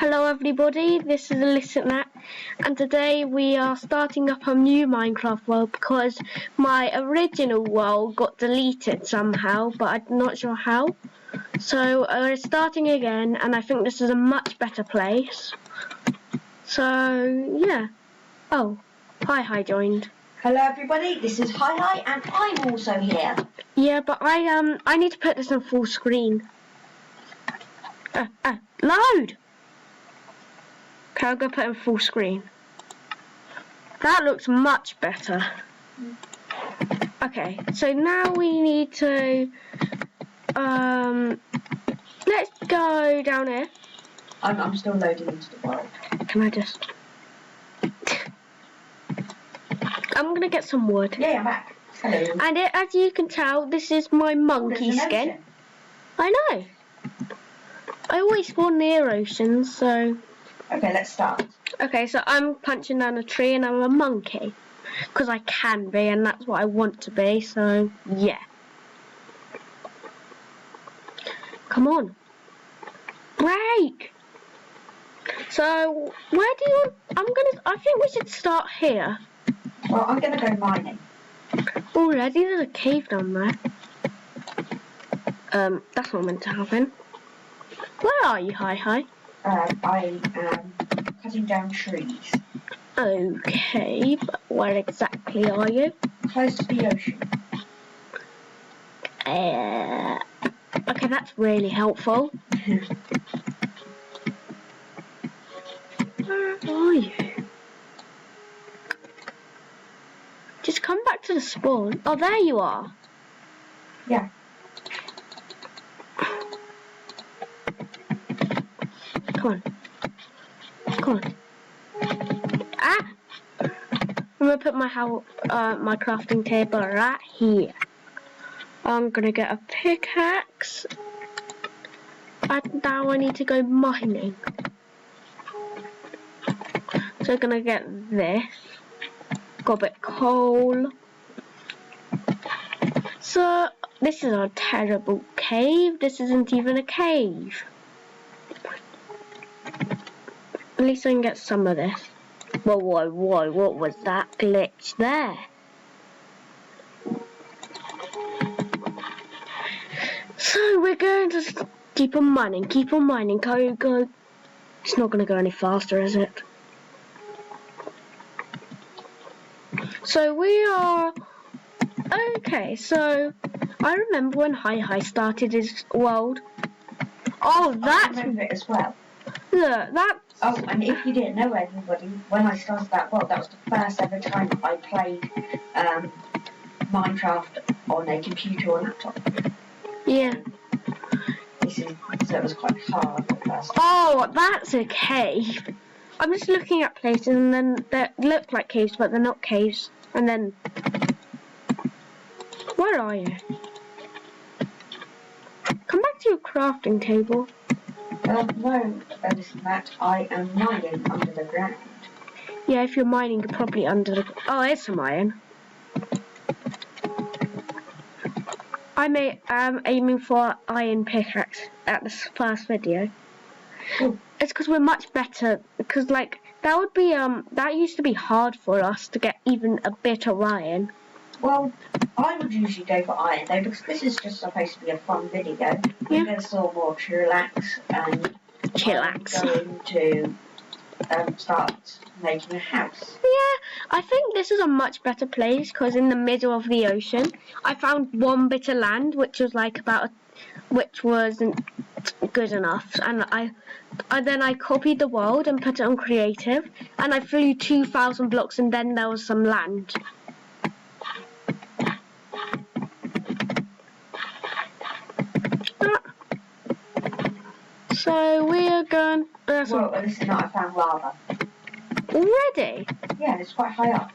Hello everybody, this is ListenNet, and today we are starting up a new Minecraft world because my original world got deleted somehow, but I'm not sure how. So we're starting again, and I think this is a much better place. So yeah. Oh, Hi joined. Hello everybody, this is Hi, and I'm also here. Yeah, but I need to put this on full screen. Load! Okay, I'll go put it on full screen. That looks much better. Okay, so now we need to let's go down here. I'm still loading into the world. Can I just I'm gonna get some wood. Yeah, I'm back. Hello. And as you can tell, this is my monkey skin. Ocean. I know. I always spawn near oceans, so Okay, let's start. okay, so I'm punching down a tree and I'm a monkey. Because I can be, and that's what I want to be, so yeah. Come on. Break! So, I think we should start here. Well, I'm gonna go mining. Already there's a cave down there. That's not meant to happen. Where are you, Hi? I am cutting down trees. Okay, but where exactly are you? Close to the ocean. Okay, that's really helpful. Where are you? Just come back to the spawn. Oh, there you are. Yeah. Come on. Ah! I'm gonna put my crafting table right here. I'm gonna get a pickaxe. And now I need to go mining. So I'm gonna get this. Got a bit of coal. So this is a terrible cave. This isn't even a cave. At least I can get some of this. Whoa, what was that glitch there? So we're going to keep on mining. Go. It's not going to go any faster, is it? So we are... Okay, so I remember when Hi started his world. Oh, that's... I remember it as well. Look, that's... Oh, and if you didn't know, everybody, when I started that world, that was the first ever time I played Minecraft on a computer or laptop. Yeah. So it was quite hard at first. Oh, that's a cave. I'm just looking at places and then they look like caves, but they're not caves. And then... Where are you? Come back to your crafting table. No, listen, Matt, I am mining under the ground. Yeah, if you're mining, you're probably under the... Oh, there's some iron. I'm aiming for iron pickaxe at this first video. Ooh. It's because we're much better. Because like that would be that used to be hard for us to get even a bit of iron. Well, I would usually go for iron though, because this is just supposed to be a fun video. We're going to still more chillax, and chillax. I'm going to start making a house. Yeah, I think this is a much better place because in the middle of the ocean, I found one bit of land which was like which wasn't good enough, and then I copied the world and put it on creative, and I flew 2,000 blocks, and then there was some land. So we are going. Well, listen, I found lava. Already? Yeah, it's quite high up.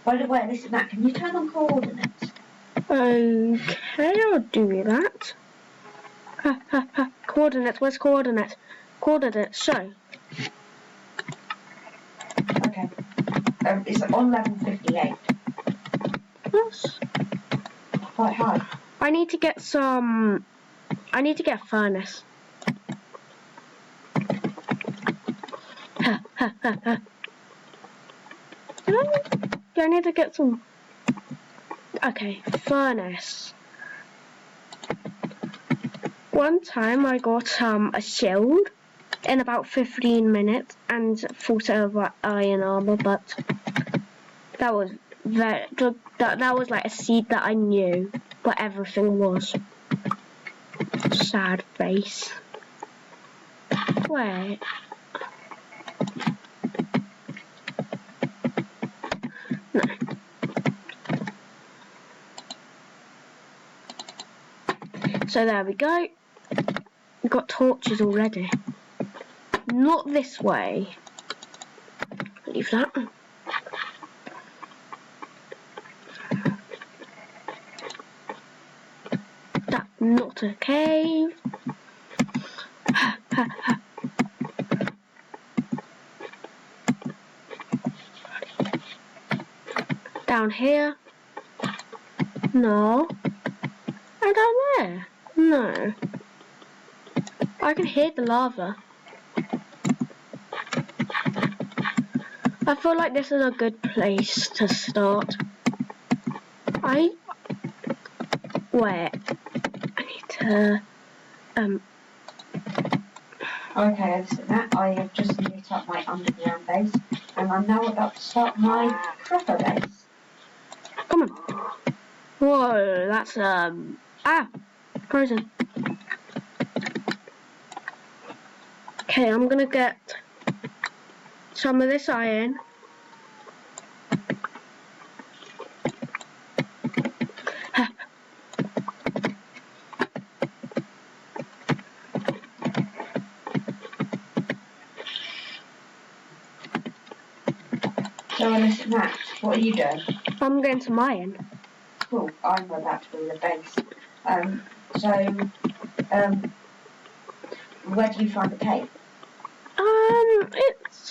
By the way, listen, Matt, can you turn on coordinates? Okay, I'll do that. Coordinates, where's coordinates? Coordinates, show. Okay. It's on level 58. Yes. Quite high. I need to get a furnace. Do I need to get some? Okay, furnace. One time I got a shield in about 15 minutes and full set of iron armor, but that was that was like a seed that I knew what everything was. Sad face. Wait. No. So there we go. We've got torches already. Not this way. Leave that. That's not a cave. Down here. No. And down there. No. I can hear the lava. I feel like this is a good place to start. Wait. I need to Okay, I've seen that. I have just lit up my underground base, and I'm now about to start my proper base. come on. Whoa, that's frozen. Okay, I'm gonna get some of this iron. So, listen, Max, what are you doing? I'm going to mine. Cool, I'm about to build a base. Where do you find the cave? It's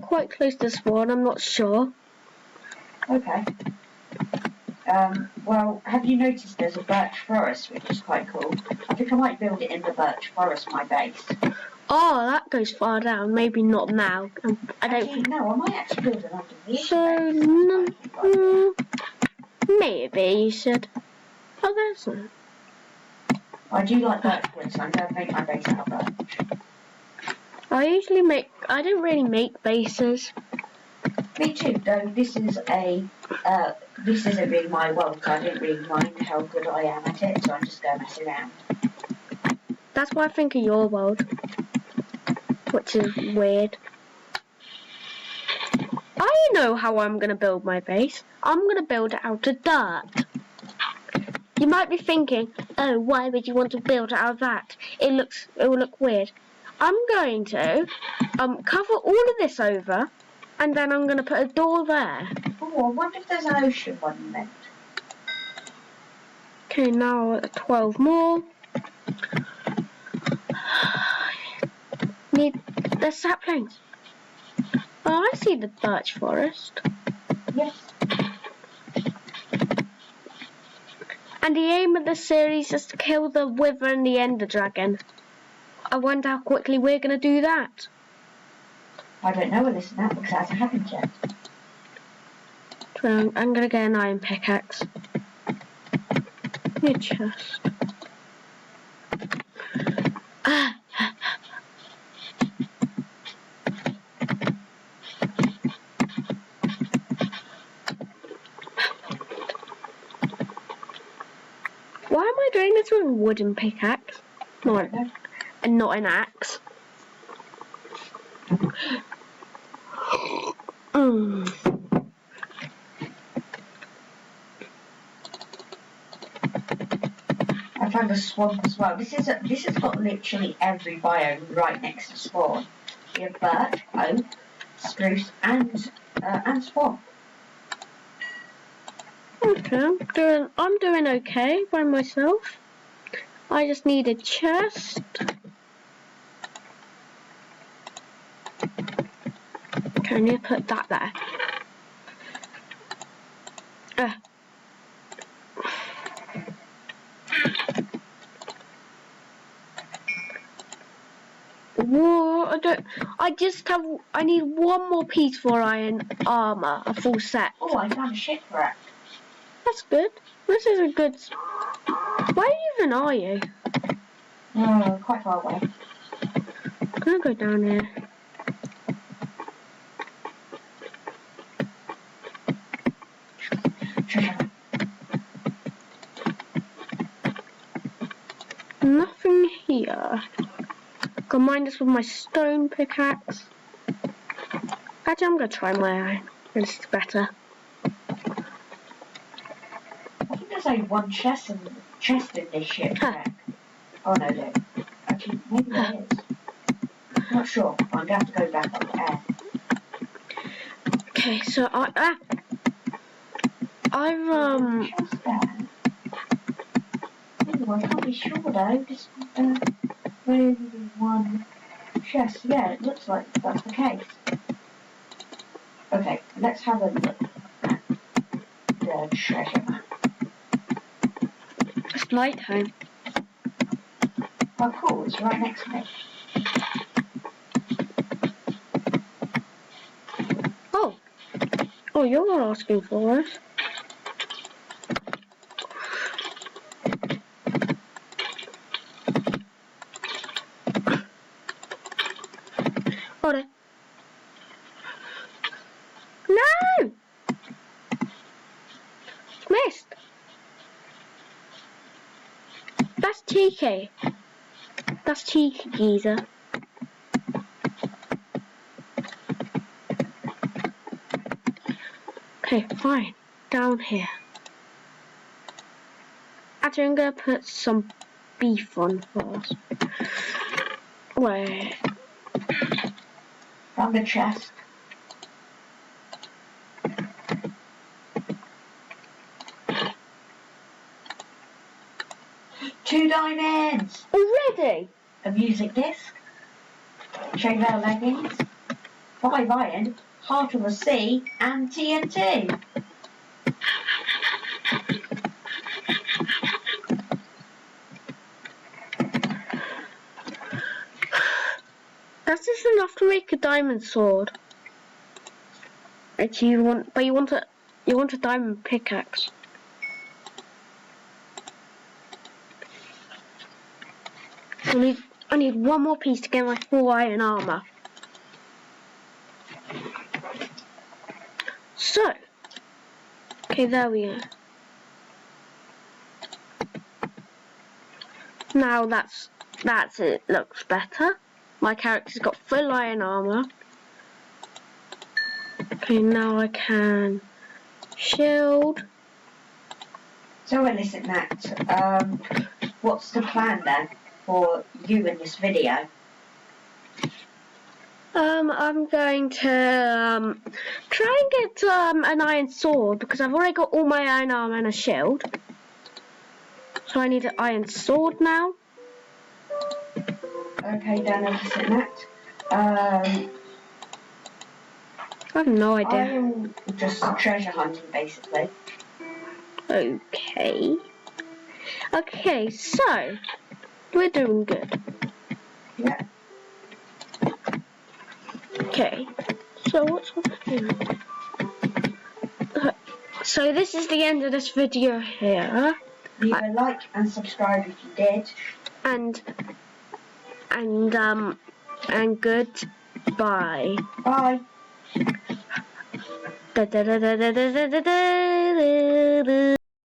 quite close to spawn. I'm not sure. Okay. Well, have you noticed there's a birch forest, which is quite cool? I think I might build it in the birch forest, my base. Oh, that goes far down. Maybe not now. I don't. Actually, no, I might actually build it underneath. So, maybe you should. Oh, there's one. I do like birch wood, so I'm going to make my base out of birch. I don't really make bases. Me too, though this isn't really my world, so I don't really mind how good I am at it, so I'm just going to mess around. That's why I think of your world, which is weird. I know how I'm going to build my base. I'm going to build it out of dirt. You might be thinking, oh, why would you want to build it out of that? It will look weird. I'm going to cover all of this over, and then I'm going to put a door there. Oh, I wonder if there's an ocean monument. Okay, now 12 more. Need the saplings. Oh, I see the birch forest. Yes. And the aim of the series is to kill the Wither and the Ender Dragon. I wonder how quickly we're going to do that. I don't know whether it's that because it hasn't happened yet. So I'm going to get an iron pickaxe. Your chest. Why am I doing this with a wooden pickaxe? And not an axe. I found a swamp as well. This has got literally every biome right next to spawn. We have birch, oak, spruce, and swamp. Okay, I'm doing okay by myself. I just need a chest. Okay, I need to put that there. Whoa, I don't. I need one more piece for iron armor, a full set. Oh, I found a shipwreck. That's good. This is a good. Where even are you? Quite far away. I'm gonna go down here. Treasure. Nothing here. Can mine this with my stone pickaxe. Actually, I'm gonna try my iron. This is better. I think there's only one chest in this shipwreck. Oh no, no. Actually, maybe there is. I'm not sure. I'm gonna have to go back up there. Okay, so I've Chest there. Ooh, I can't be sure though. Just only one chest. Yeah, it looks like that's the case. Okay, let's have a look at the treasure map. it's night time. Oh, cool! It's right next to me. Oh, you're not asking for it. Hold it. No! Missed. That's cheeky. That's cheeky, geezer. Okay, fine. Down here. Actually, I'm gonna put some beef on first. Wait. Found the chest. Two diamonds! Already? A music disc. Chainmail leggings. 5 iron. Heart of the Sea. And TNT. That's just enough to make a diamond sword. Actually, you want a diamond pickaxe. I need one more piece to get my full iron armor. So, okay, there we go. Now that's it. Looks better. My character's got full iron armor. Okay, now I can shield. So listen, Nat, what's the plan then for you in this video? I'm going to try and get an iron sword because I've already got all my iron armor and a shield. So I need an iron sword now. Okay, then listen, Nat. I have no idea. I'm just treasure hunting, basically. Okay. Okay, so we're doing good. Yeah. Okay. So what's happening? So this is the end of this video here. Leave a like and subscribe if you did. And goodbye. Bye. Da, da, da, da, da, da, da, da, da, da.